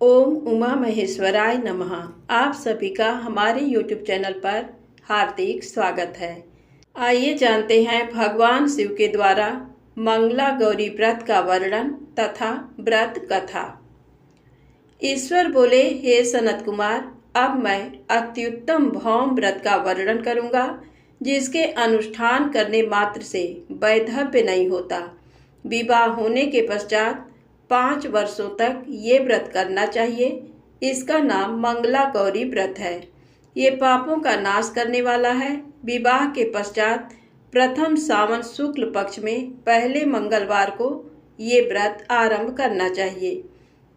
ओम उमा महेश्वराय नमः। आप सभी का हमारे YouTube चैनल पर हार्दिक स्वागत है। आइए जानते हैं भगवान शिव के द्वारा मंगला गौरी व्रत का वर्णन तथा व्रत कथा। ईश्वर बोले, हे सनत कुमार, अब मैं अत्युत्तम भौम व्रत का वर्णन करूंगा, जिसके अनुष्ठान करने मात्र से वैधव्य नहीं होता। विवाह होने के पश्चात 5 वर्षों तक ये व्रत करना चाहिए। इसका नाम मंगला गौरी व्रत है। ये पापों का नाश करने वाला है। विवाह के पश्चात प्रथम सावन शुक्ल पक्ष में पहले मंगलवार को ये व्रत आरंभ करना चाहिए।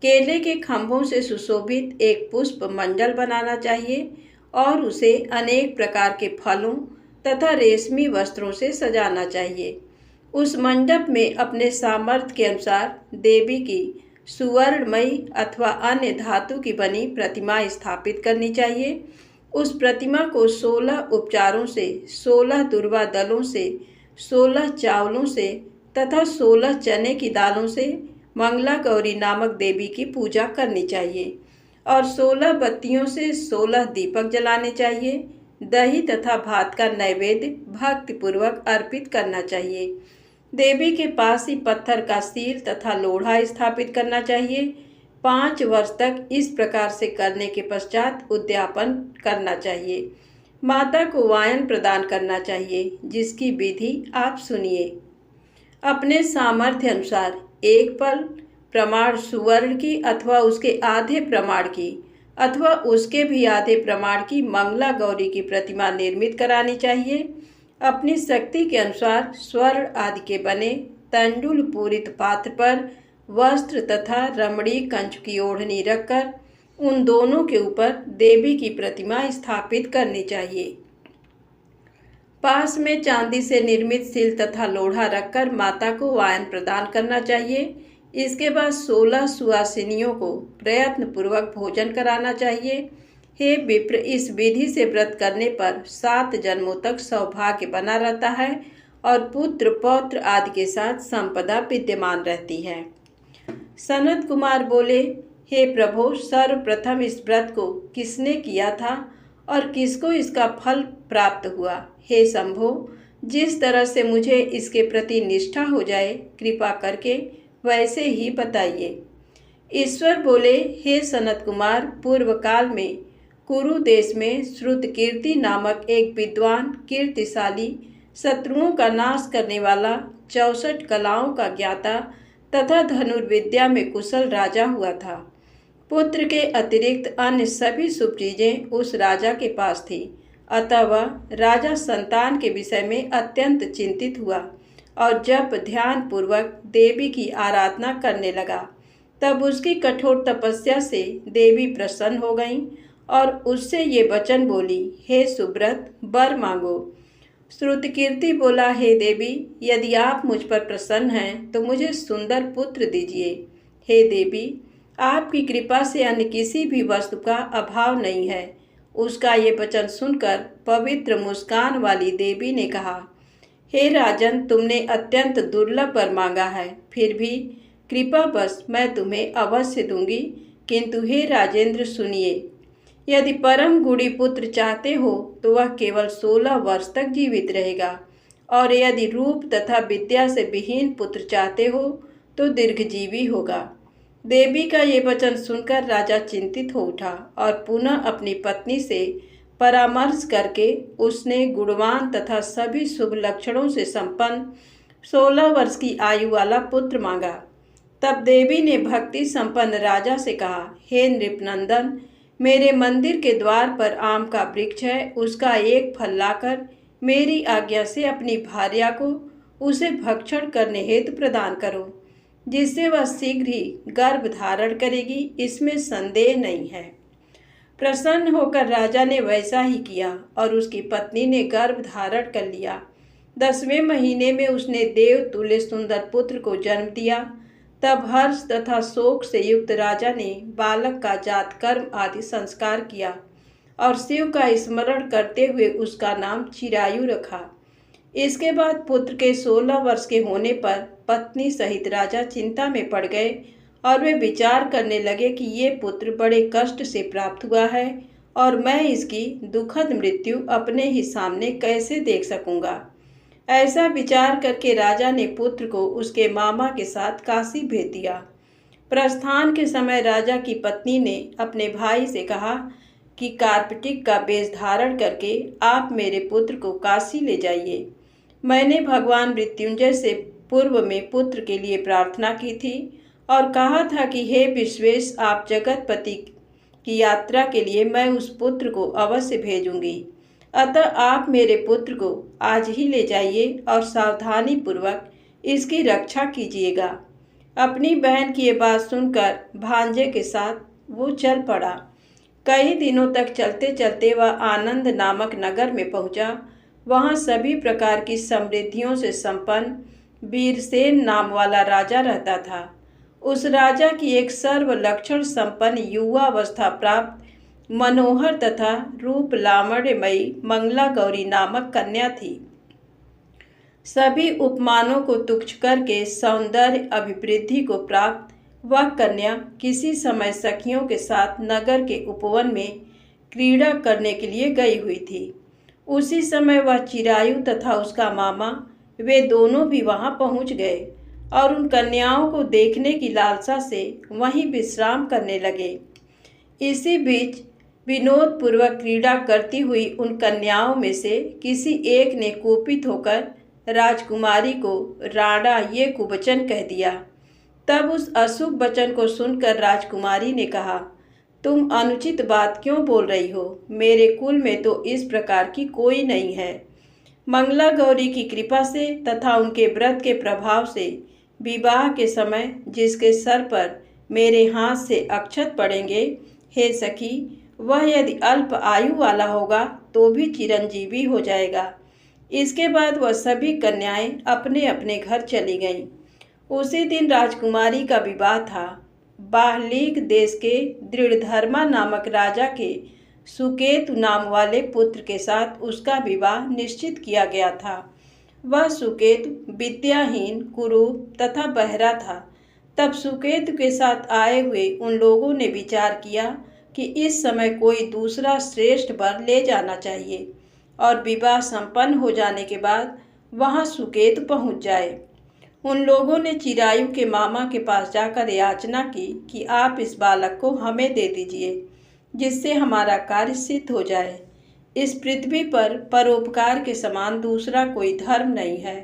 केले के खंभों से सुशोभित एक पुष्प मंडल बनाना चाहिए और उसे अनेक प्रकार के फलों तथा रेशमी वस्त्रों से सजाना चाहिए। उस मंडप में अपने सामर्थ्य के अनुसार देवी की सुवर्णमयी अथवा अन्य धातु की बनी प्रतिमा स्थापित करनी चाहिए। उस प्रतिमा को 16 उपचारों से, 16 दुर्वा दलों से, 16 चावलों से तथा 16 चने की दालों से मंगला गौरी नामक देवी की पूजा करनी चाहिए और 16 बत्तियों से 16 दीपक जलाने चाहिए। दही तथा भात का नैवेद्य भक्तिपूर्वक अर्पित करना चाहिए। देवी के पास ही पत्थर का सील तथा लोढ़ा स्थापित करना चाहिए। 5 वर्ष तक इस प्रकार से करने के पश्चात उद्यापन करना चाहिए। माता को वायन प्रदान करना चाहिए, जिसकी विधि आप सुनिए। अपने सामर्थ्य अनुसार एक पल प्रमाण सुवर्ण की अथवा उसके आधे प्रमाण की अथवा उसके भी आधे प्रमाण की मंगला गौरी की प्रतिमा निर्मित करानी चाहिए। अपनी शक्ति के अनुसार स्वर्ण आदि के बने तंडुल पूरित पात्र पर वस्त्र तथा रमणी कंच की ओढ़नी रखकर उन दोनों के ऊपर देवी की प्रतिमा स्थापित करनी चाहिए। पास में चांदी से निर्मित सिल तथा लोढ़ा रखकर माता को वायन प्रदान करना चाहिए। इसके बाद 16 सुवासिनियों को प्रयत्न पूर्वक भोजन कराना चाहिए। हे विप्र, इस विधि से व्रत करने पर 7 जन्मों तक सौभाग्य बना रहता है और पुत्र पौत्र आदि के साथ संपदा विद्यमान रहती है। सनत कुमार बोले, हे प्रभु, सर्वप्रथम इस व्रत को किसने किया था और किसको इसका फल प्राप्त हुआ? हे शंभो, जिस तरह से मुझे इसके प्रति निष्ठा हो जाए, कृपा करके वैसे ही बताइए। ईश्वर बोले, हे सनत कुमार, पूर्व काल में कुरु देश में श्रुतकीर्ति नामक एक विद्वान, कीर्तिशाली, शत्रुओं का नाश करने वाला, 64 कलाओं का ज्ञाता तथा धनुर्विद्या में कुशल राजा हुआ था। पुत्र के अतिरिक्त अन्य सभी शुभ चीजें उस राजा के पास थी। अतः वह राजा संतान के विषय में अत्यंत चिंतित हुआ और जब ध्यान पूर्वक देवी की आराधना करने लगा, तब उसकी कठोर तपस्या से देवी प्रसन्न हो गईं और उससे ये वचन बोली, हे सुब्रत, वर मांगो। श्रुतकीर्ति बोला, हे देवी, यदि आप मुझ पर प्रसन्न हैं तो मुझे सुंदर पुत्र दीजिए। हे देवी, आपकी कृपा से अन्य किसी भी वस्तु का अभाव नहीं है। उसका ये वचन सुनकर पवित्र मुस्कान वाली देवी ने कहा, हे राजन, तुमने अत्यंत दुर्लभ वर मांगा है, फिर भी कृपावश मैं तुम्हें अवश्य दूंगी। किंतु हे राजेंद्र, सुनिए, यदि परम गुणी पुत्र चाहते हो तो वह केवल 16 वर्ष तक जीवित रहेगा, और यदि रूप तथा विद्या से विहीन पुत्र चाहते हो तो दीर्घजीवी होगा। देवी का ये वचन सुनकर राजा चिंतित हो उठा और पुनः अपनी पत्नी से परामर्श करके उसने गुणवान तथा सभी शुभ लक्षणों से संपन्न 16 वर्ष की आयु वाला पुत्र मांगा। तब देवी ने भक्ति संपन्न राजा से कहा, हे नृपनंदन, मेरे मंदिर के द्वार पर आम का वृक्ष है, उसका एक फल लाकर मेरी आज्ञा से अपनी भार्या को उसे भक्षण करने हेतु प्रदान करो, जिससे वह शीघ्र ही गर्भ धारण करेगी, इसमें संदेह नहीं है। प्रसन्न होकर राजा ने वैसा ही किया और उसकी पत्नी ने गर्भ धारण कर लिया। 10वें महीने में उसने देव तुल्य सुंदर पुत्र को जन्म दिया। तब हर्ष तथा शोक से युक्त राजा ने बालक का जात कर्म आदि संस्कार किया और शिव का स्मरण करते हुए उसका नाम चिरायु रखा। इसके बाद पुत्र के 16 वर्ष के होने पर पत्नी सहित राजा चिंता में पड़ गए और वे विचार करने लगे कि ये पुत्र बड़े कष्ट से प्राप्त हुआ है और मैं इसकी दुखद मृत्यु अपने ही सामने कैसे देख सकूंगा। ऐसा विचार करके राजा ने पुत्र को उसके मामा के साथ काशी भेज दिया। प्रस्थान के समय राजा की पत्नी ने अपने भाई से कहा कि कार्पटिक का वेश धारण करके आप मेरे पुत्र को काशी ले जाइए। मैंने भगवान मृत्युंजय से पूर्व में पुत्र के लिए प्रार्थना की थी और कहा था कि हे विश्वेश, आप जगतपति की यात्रा के लिए मैं उस पुत्र को अवश्य भेजूंगी। अतः आप मेरे पुत्र को आज ही ले जाइए और सावधानी पूर्वक इसकी रक्षा कीजिएगा। अपनी बहन की ये बात सुनकर भांजे के साथ वो चल पड़ा। कई दिनों तक चलते चलते वह आनंद नामक नगर में पहुंचा। वहां सभी प्रकार की समृद्धियों से संपन्न वीरसेन नाम वाला राजा रहता था। उस राजा की एक सर्वलक्षण संपन्न युवावस्था प्राप्त मनोहर तथा रूप लावण्यमयी मंगला गौरी नामक कन्या थी। सभी उपमानों को तुच्छ करके सौंदर्य अभिवृद्धि को प्राप्त वह कन्या किसी समय सखियों के साथ नगर के उपवन में क्रीड़ा करने के लिए गई हुई थी। उसी समय वह चिरायु तथा उसका मामा वे दोनों भी वहां पहुंच गए और उन कन्याओं को देखने की लालसा से वहीं विश्राम करने लगे। इसी बीच विनोद पूर्वक क्रीड़ा करती हुई उन कन्याओं में से किसी एक ने कुपित होकर राजकुमारी को राणा ये कुवचन कह दिया। तब उस अशुभ वचन को सुनकर राजकुमारी ने कहा, तुम अनुचित बात क्यों बोल रही हो? मेरे कुल में तो इस प्रकार की कोई नहीं है। मंगला गौरी की कृपा से तथा उनके व्रत के प्रभाव से विवाह के समय जिसके सर पर मेरे हाथ से अक्षत पड़ेंगे, हे सखी, वह यदि अल्प आयु वाला होगा तो भी चिरंजीवी हो जाएगा। इसके बाद वह सभी कन्याएं अपने अपने घर चली गईं। उसी दिन राजकुमारी का विवाह था। बाहलीक देश के दृढ़धर्मा नामक राजा के सुकेतु नाम वाले पुत्र के साथ उसका विवाह निश्चित किया गया था। वह सुकेतु विद्याहीन, कुरूप तथा बहरा था। तब सुकेतु के साथ आए हुए उन लोगों ने विचार किया कि इस समय कोई दूसरा श्रेष्ठ वर ले जाना चाहिए और विवाह संपन्न हो जाने के बाद वहां सुकेतु पहुंच जाए। उन लोगों ने चिरायु के मामा के पास जाकर याचना की कि आप इस बालक को हमें दे दीजिए, जिससे हमारा कार्य सिद्ध हो जाए। इस पृथ्वी पर परोपकार के समान दूसरा कोई धर्म नहीं है।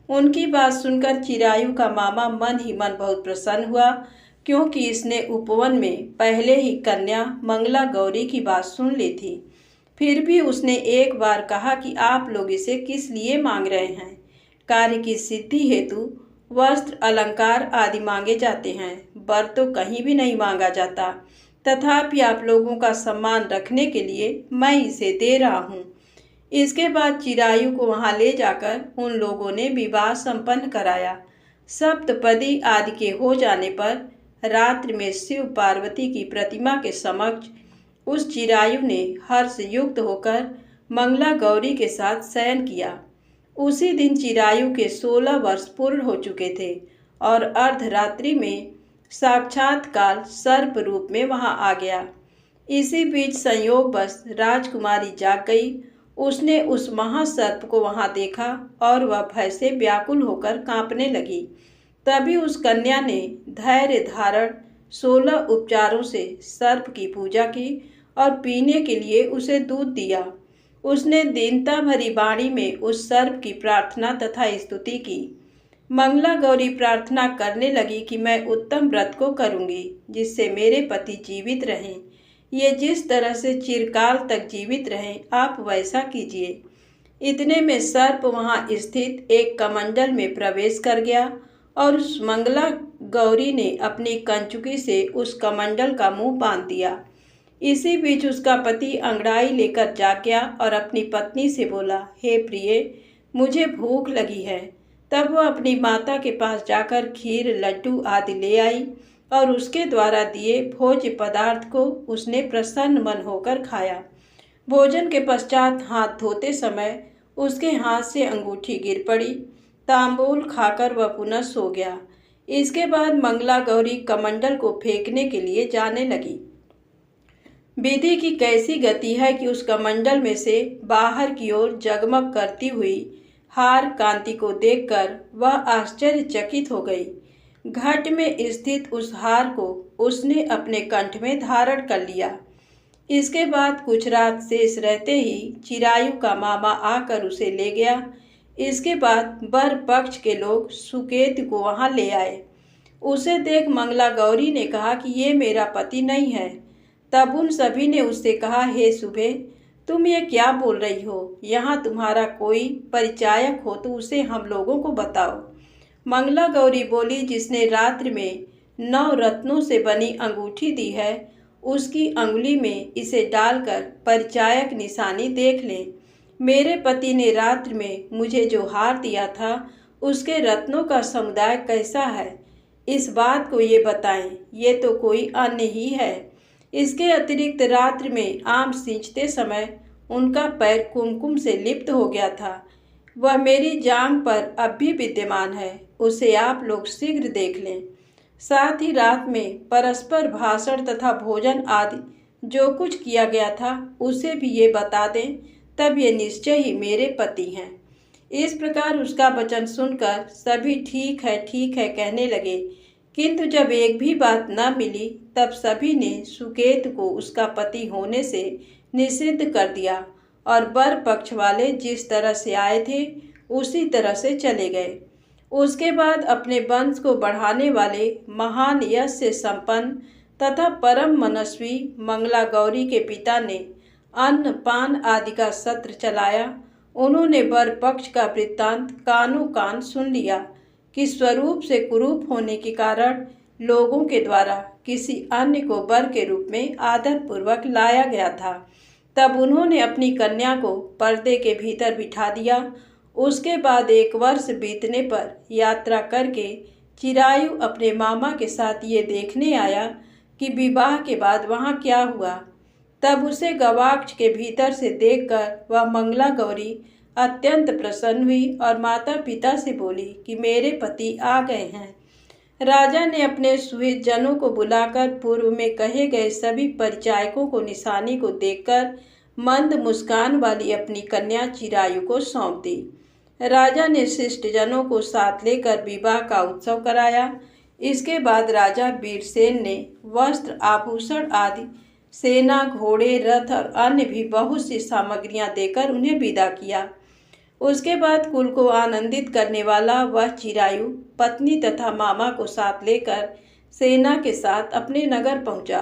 उनकी बात सुनकर चिरायु का मामा मन ही मन बहुत प्रसन्न हुआ, क्योंकि इसने उपवन में पहले ही कन्या मंगला गौरी की बात सुन ली थी। फिर भी उसने एक बार कहा कि आप लोग इसे किस लिए मांग रहे हैं? कार्य की सिद्धि हेतु वस्त्र, अलंकार आदि मांगे जाते हैं, वर तो कहीं भी नहीं मांगा जाता। तथापि आप लोगों का सम्मान रखने के लिए मैं इसे दे रहा हूँ। इसके बाद चिरायु को वहां ले जाकर उन लोगों ने विवाह संपन्न कराया। सप्तपदी आदि के हो जाने पर रात्रि में शिव पार्वती की प्रतिमा के समक्ष उस चिरायु ने हर्ष युक्त होकर मंगला गौरी के साथ शयन किया। उसी दिन चिरायु के 16 वर्ष पूर्ण हो चुके थे और अर्धरात्रि में साक्षात्कार सर्प रूप में वहां आ गया। इसी बीच संयोगवश राजकुमारी जाग गई। उसने उस महासर्प को वहां देखा और वह भय से व्याकुल होकर कांपने लगी। तभी उस कन्या ने धैर्य धारण 16 उपचारों से सर्प की पूजा की और पीने के लिए उसे दूध दिया। उसने दीनता भरी वाणी में उस सर्प की प्रार्थना तथा स्तुति की। मंगला गौरी प्रार्थना करने लगी कि मैं उत्तम व्रत को करूंगी, जिससे मेरे पति जीवित रहें। ये जिस तरह से चिरकाल तक जीवित रहें, आप वैसा कीजिए। इतने में सर्प वहां स्थित एक कमंडल में प्रवेश कर गया और उस मंगला गौरी ने अपनी कंचुकी से उस कमंडल का मुंह बांध दिया। इसी बीच उसका पति अंगड़ाई लेकर जाग गया और अपनी पत्नी से बोला, हे प्रिय, मुझे भूख लगी है। तब वह अपनी माता के पास जाकर खीर, लड्डू आदि ले आई और उसके द्वारा दिए भोज्य पदार्थ को उसने प्रसन्न मन होकर खाया। भोजन के पश्चात हाथ धोते समय उसके हाथ से अंगूठी गिर पड़ी। तांबूल खाकर वह पुनः सो गया। इसके बाद मंगला गौरी कमंडल को फेंकने के लिए जाने लगी। विधि की कैसी गति है कि उस कमंडल में से बाहर की ओर जगमग करती हुई हार कांति को देखकर वह आश्चर्यचकित हो गई। घट में स्थित उस हार को उसने अपने कंठ में धारण कर लिया। इसके बाद कुछ रात शेष रहते ही चिरायु का मामा आकर उसे ले गया। इसके बाद वर पक्ष के लोग सुकेतु को वहां ले आए। उसे देख मंगला गौरी ने कहा कि ये मेरा पति नहीं है। तब उन सभी ने उससे कहा, हे सुबे, तुम ये क्या बोल रही हो? यहाँ तुम्हारा कोई परिचायक हो तो उसे हम लोगों को बताओ। मंगला गौरी बोली, जिसने रात्रि में 9 रत्नों से बनी अंगूठी दी है, उसकी अंगुली में इसे डालकर परिचायक निशानी देख लें। मेरे पति ने रात्रि में मुझे जो हार दिया था उसके रत्नों का समुदाय कैसा है, इस बात को ये बताएं। ये तो कोई अन्य ही है। इसके अतिरिक्त रात्रि में आम सींचते समय उनका पैर कुमकुम से लिप्त हो गया था। वह मेरी जांघ पर अब भी विद्यमान है, उसे आप लोग शीघ्र देख लें। साथ ही रात में परस्पर भाषण तथा भोजन आदि जो कुछ किया गया था उसे भी ये बता दें, तब ये निश्चय ही मेरे पति हैं। इस प्रकार उसका वचन सुनकर सभी ठीक है कहने लगे, किंतु जब एक भी बात न मिली तब सभी ने सुकेतु को उसका पति होने से निषिद्ध कर दिया और वर पक्ष वाले जिस तरह से आए थे उसी तरह से चले गए। उसके बाद अपने वंश को बढ़ाने वाले महान यश से संपन्न तथा परम मनस्वी मंगला गौरी के पिता ने अन्न पान आदि का सत्र चलाया। उन्होंने वर पक्ष का वृत्तांत कानों कान सुन लिया कि स्वरूप से कुरूप होने के कारण लोगों के द्वारा किसी अन्य को वर के रूप में आदर पूर्वक लाया गया था। तब उन्होंने अपनी कन्या को पर्दे के भीतर बिठा दिया। उसके बाद 1 वर्ष बीतने पर यात्रा करके चिरायु अपने मामा के साथ ये देखने आया कि विवाह के बाद वहाँ क्या हुआ। तब उसे गवाक्ष के भीतर से देखकर वह मंगला गौरी अत्यंत प्रसन्न हुई और माता पिता से बोली कि मेरे पति आ गए हैं। राजा ने अपने सुहित जनों को बुलाकर पूर्व में कहे गए सभी परिचायकों को निशानी को देखकर मंद मुस्कान वाली अपनी कन्या चिरायु को सौंप दी। राजा ने शिष्ट जनों को साथ लेकर विवाह का उत्सव कराया। इसके बाद राजा वीरसेन ने वस्त्र आभूषण आदि सेना घोड़े रथ और अन्य भी बहुत सी सामग्रियां देकर उन्हें विदा किया। उसके बाद कुल को आनंदित करने वाला वह चिरायु पत्नी तथा मामा को साथ लेकर सेना के साथ अपने नगर पहुंचा।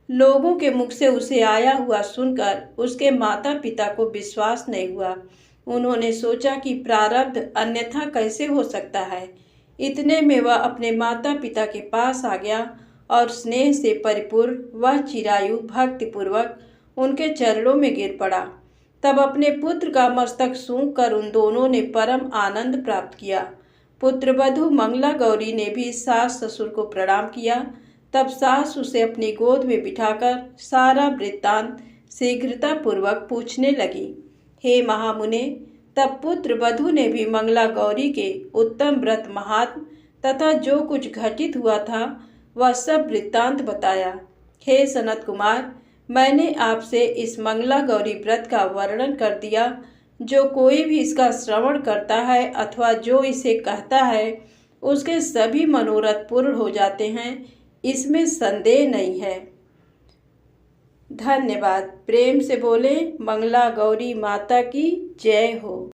लोगों के मुख से उसे आया हुआ सुनकर उसके माता पिता को विश्वास नहीं हुआ। उन्होंने सोचा कि प्रारब्ध अन्यथा कैसे हो सकता है। इतने में वह अपने माता पिता के पास आ गया और स्नेह से परिपूर्ण वह चिरायु भक्तिपूर्वक उनके चरणों में गिर पड़ा। तब अपने पुत्र का मस्तक सूंघ कर उन दोनों ने परम आनंद प्राप्त किया। पुत्रवधू मंगला गौरी ने भी सास ससुर को प्रणाम किया। तब सास उसे अपनी गोद में बिठाकर सारा वृत्तांत शीघ्रता पूर्वक पूछने लगी। हे महामुने, तब पुत्र वधू ने भी मंगला गौरी के उत्तम व्रत महात्म तथा जो कुछ घटित हुआ था वह सब वृत्तांत बताया। हे सनत कुमार, मैंने आपसे इस मंगला गौरी व्रत का वर्णन कर दिया। जो कोई भी इसका श्रवण करता है अथवा जो इसे कहता है उसके सभी मनोरथ पूर्ण हो जाते हैं, इसमें संदेह नहीं है। धन्यवाद। प्रेम से बोले मंगला गौरी माता की जय हो।